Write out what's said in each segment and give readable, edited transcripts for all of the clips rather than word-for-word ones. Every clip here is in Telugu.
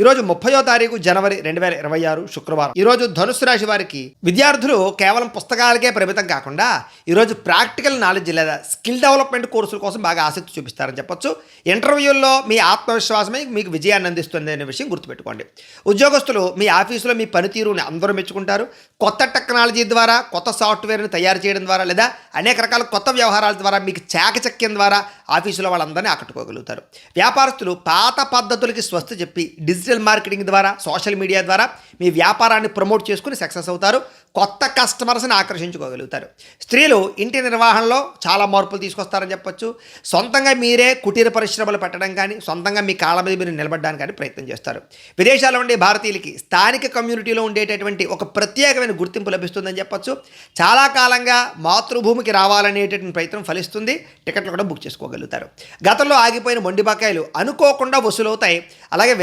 ఈరోజు 30వ తారీఖు జనవరి 2026 శుక్రవారం. ఈరోజు ధనుస్సు రాశి వారికి విద్యార్థులు కేవలం పుస్తకాలకే పరిమితం కాకుండా ఈరోజు ప్రాక్టికల్ నాలెడ్జ్ లేదా స్కిల్ డెవలప్మెంట్ కోర్సుల కోసం బాగా ఆసక్తి చూపిస్తారని చెప్పొచ్చు. ఇంటర్వ్యూల్లో మీ ఆత్మవిశ్వాసమే మీకు విజయాన్ని అందిస్తుంది అనే విషయం గుర్తుపెట్టుకోండి. ఉద్యోగస్తులు మీ ఆఫీసులో మీ పనితీరుని అందరూ మెచ్చుకుంటారు. కొత్త టెక్నాలజీ ద్వారా కొత్త సాఫ్ట్వేర్ని తయారు చేయడం ద్వారా లేదా అనేక రకాల కొత్త వ్యవహారాల ద్వారా మీకు చాకచక్యం ద్వారా ఆఫీసులో వాళ్ళందరినీ ఆకట్టుకోగలుగుతారు. వ్యాపారస్తులు పాత పద్ధతులకి స్వస్తి చెప్పి డిజిటల్ మార్కెటింగ్ ద్వారా సోషల్ మీడియా ద్వారా మీ వ్యాపారాన్ని ప్రమోట్ చేసుకుని సక్సెస్ అవుతారు. కొత్త కస్టమర్స్ని ఆకర్షించుకోగలుగుతారు. స్త్రీలు ఇంటి నిర్వహణలో చాలా మార్పులు తీసుకొస్తారని చెప్పొచ్చు. సొంతంగా మీరే కుటీర పరిశ్రమలు పెట్టడం కానీ సొంతంగా మీ కాళ్ళ మీద మీరు నిలబడడానికి కానీ ప్రయత్నం చేస్తారు. విదేశాల్లో ఉండే భారతీయులకి స్థానిక కమ్యూనిటీలో ఉండేటటువంటి ఒక ప్రత్యేకమైన గుర్తింపు లభిస్తుందని చెప్పొచ్చు. చాలా కాలంగా మాతృభూమికి రావాలనేటటువంటి ప్రయత్నం ఫలిస్తుంది. టికెట్లు కూడా బుక్ చేసుకోగలుగుతారు. గతంలో ఆగిపోయిన మొండి బకాయిలు అనుకోకుండా వసూలవుతాయి. అలాగే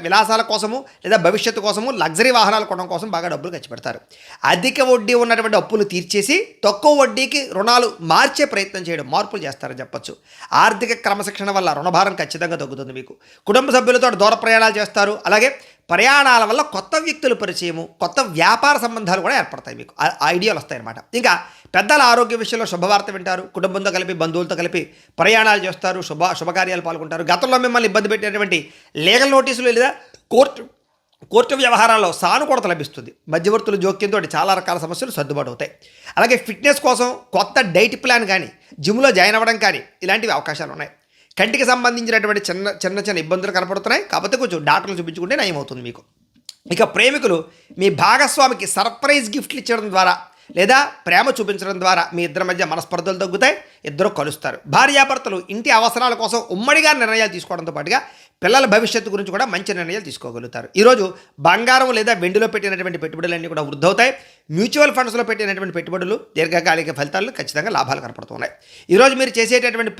విలాసాల కోసము లేదా భవిష్యత్తు కోసము లగ్జరీ వాహనాలు కొనడం కోసం బాగా డబ్బులు ఖర్చు పెడతారు. అధిక వడ్డీ ఉన్నటువంటి అప్పులు తీర్చేసి తక్కువ వడ్డీకి రుణాలు మార్చే ప్రయత్నం చేయడం మార్పులు చేస్తారని చెప్పొచ్చు. ఆర్థిక క్రమశిక్షణ వల్ల రుణభారం ఖచ్చితంగా తగ్గుతుంది. మీకు కుటుంబ సభ్యులతో దూర ప్రయాణాలు చేస్తారు. అలాగే ప్రయాణాల వల్ల కొత్త వ్యక్తుల పరిచయము కొత్త వ్యాపార సంబంధాలు కూడా ఏర్పడతాయి. మీకు ఐడియాలు వస్తాయన్నమాట. ఇంకా పెద్దల ఆరోగ్య విషయంలో శుభవార్త వింటారు. కుటుంబంతో కలిపి బంధువులతో కలిపి ప్రయాణాలు చేస్తారు. శుభకార్యాలు పాల్గొంటారు. గతంలో మిమ్మల్ని ఇబ్బంది పెట్టినటువంటి లీగల్ నోటీసులు లేదా కోర్టు వ్యవహారాల్లో సానుకూలత లభిస్తుంది. మధ్యవర్తుల జోక్యంతో చాలా రకాల సమస్యలు సర్దుబాటు అవుతాయి. అలాగే ఫిట్నెస్ కోసం కొత్త డైట్ ప్లాన్ కానీ జిమ్లో జాయిన్ అవ్వడం కానీ ఇలాంటివి అవకాశాలు ఉన్నాయి. కంటికి సంబంధించినటువంటి చిన్న ఇబ్బందులు కనపడుతున్నాయి. కాకపోతే కొంచెం డాక్టర్లు చూపించుకుంటే నయం అవుతుంది మీకు. ఇక ప్రేమికులు మీ భాగస్వామికి సర్ప్రైజ్ గిఫ్ట్లు ఇచ్చడం ద్వారా లేదా ప్రేమ చూపించడం ద్వారా మీ ఇద్దరి మధ్య మనస్పర్ధలు తగ్గుతాయి. ఇద్దరు కలుస్తారు. భార్యాభర్తలు ఇంటి అవసరాల కోసం ఉమ్మడిగా నిర్ణయాలు తీసుకోవడంతో పాటుగా పిల్లల భవిష్యత్తు గురించి కూడా మంచి నిర్ణయాలు తీసుకోగలుగుతారు. ఈరోజు బంగారం లేదా వెండిలో పెట్టినటువంటి పెట్టుబడులన్నీ కూడా వృద్ధి అవుతాయి. మ్యూచువల్ ఫండ్స్లో పెట్టినటువంటి పెట్టుబడులు దీర్ఘకాలిక ఫలితాలు ఖచ్చితంగా లాభాలు కనపడుతున్నాయి. ఈరోజు మీరు చేసేటటువంటి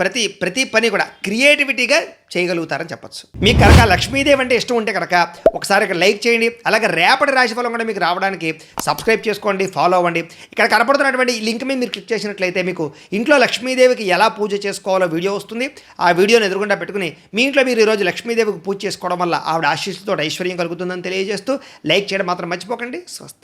ప్రతి పని కూడా క్రియేటివిటీగా చేయగలుగుతారని చెప్పొచ్చు. మీకు కనుక లక్ష్మీదేవి అంటే ఇష్టం ఉంటే కనుక ఒకసారి లైక్ చేయండి. అలాగే రేపటి రాశిఫలం కూడా మీకు రావడానికి సబ్స్క్రైబ్ చేసుకోండి, ఫాలో అవ్వండి. ఇక్కడ కనపడుతున్నటువంటి ఈ లింక్ మీద మీరు క్లిక్ చేసినట్లయితే మీకు ఇంట్లో లక్ష్మీదేవికి ఎలా పూజ చేసుకోవాలో వీడియో వస్తుంది. ఆ వీడియోని ఎదురుగుండా పెట్టుకుని మీ ఇంట్లో మీరు ఈరోజు లక్ష్మీదేవికి పూజ చేసుకోవడం వల్ల ఆవిడ ఆశీస్సుతో ఐశ్వర్యం కలుగుతుందని తెలియజేస్తూ లైక్ చేయడం మాత్రం మర్చిపోకండి. స్వస్తి.